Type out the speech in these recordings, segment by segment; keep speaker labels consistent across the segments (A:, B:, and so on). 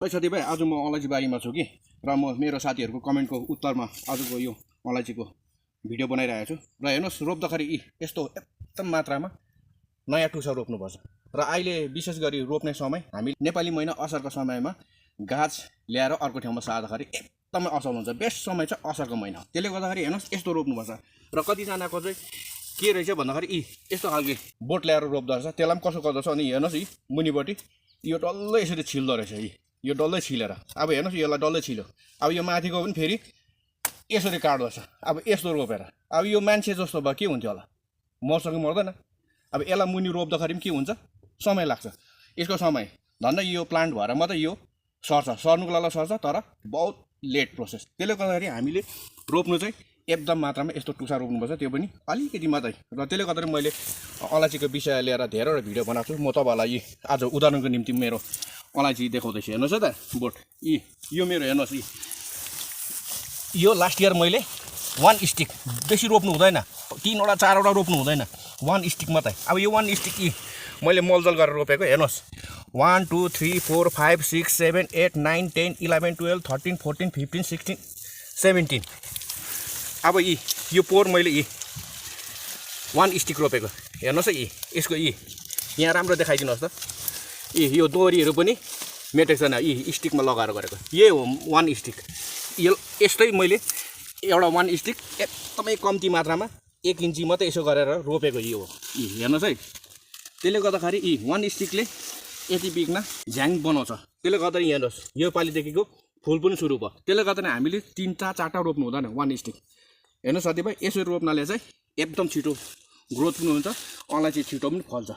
A: है साथीभाइ आज म अलैँची बारीमा छु कि र म मेरो साथीहरूको कमेन्टको उत्तरमा आजको यो अलैँचीको भिडियो बनाइरहेको छु र हेर्नुहोस् रोप्दाखेरि यस्तो एकदम मात्रामा नयाँ टुसा रोप्नुपर्छ र अहिले विशेष गरी रोप्ने समय हामी नेपाली महिना असारको समयमा गाछ ल्याएर अर्को ठाउँमा सार्दाखेरि एकदमै असल हुन्छ बेस्ट समय चाहिँ असारको महिना त्यसले गर्दाखेरि हेर्नुहोस् यस्तो रोप्नुपर्छ र कतिजनाको चाहिँ के रहेछ भन्दाखेरि यस्तो खालके बोट ल्याएर रोप्दो रहेछ त्यसलाई पनि कसो गर्दछ अनि हेर्नुहोस् मुनिपट्टि यो डल्लै यसरी छिल्दो रहेछ यो डल्लै छिलेर अब हेर्नुहोस् यसलाई डल्लै छिल्यो अब यो माथिको पनि फेरि यसरी काट्दछ अब यस्तो रोपेर अब यो मान्छे जस्तो भए के हुन्थ्यो होला मर्छ कि मर्दैन अब यसलाई मुनि रोप्दाखेरि पनि के हुन्छ समय लाग्छ यसको समय धन्दा यो प्लान्ट भएर मात्रै यो सर्नुको लागि सर्छ तर बहुत लेट प्रोसेस त्यसले गर्दाखेरि हामीले रोप्नु चाहिँ एकदम मात्रामा यस्तो टुसा रोप्नुपर्छ त्यो पनि अलिकति मात्रै र त्यसले गर्दाखेरि मैले अलैँचीको विषय लिएर धेरैवटा भिडियो बनाएको छु म तपाईँहरूलाई आज उदाहरणको निम्ति मेरो अलैँची देखाउँदैछु हेर्नुहोस् है त बोट यो मेरो हेर्नुहोस् यो लास्ट इयर मैले 1 स्टिक बेसी रोप्नु हुँदैन 3वटा 4वटा रोप्नु हुँदैन 1 स्टिक मात्रै अब यो 1 स्टिक मैले मलजल गरेर रोपेको हेर्नुहोस् 1 2 3 4 5 6 7 8 9 10 11 12 13 14 15 16 17 अब यो पोहोर मैले 1 स्टिक रोपेको हेर्नुहोस् है यसको यहाँ राम्रो देखाइदिनुहोस् त यो दोरीहरू पनि मेटेको छैन स्टिकमा लगाएर गरेको यही हो 1 स्टिक यो यस्तै मैले एउटा 1 स्टिक एकदमै कम्ती मात्रामा 1 इन्ची मात्रै यसो गरेर रोपेको यो हो हेर्नुहोस् है त्यसले गर्दाखेरि 1 स्टिकले यति बिघ्न झ्याङ बनाउँछ त्यसले गर्दा हेर्नुहोस् यो पालिदेखिको फुल पनि सुरु भयो त्यसले गर्दा हामीले 3टा 4टा रोप्नु हुँदैन 1 स्टिक हेर्नुहोस् साथीभाइ यसरी रोप्नाले चाहिँ एकदम छिटो ग्रोथ पनि हुन्छ अलैँची छिटो पनि फल्छ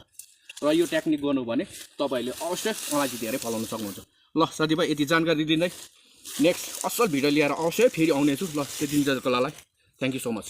A: र यो टेक्निक गर्नु भने तपाईहरूले अवश्य अलैँची धेरै फलाउन सक्नुहुन्छ ल साथीभाइ यति जानकारी दिँदै नेक्स्ट असल भिडियो लिएर अवश्य फेरि आउनेछु ल त्यति दिनको लागि थ्याङ्क यू सो मच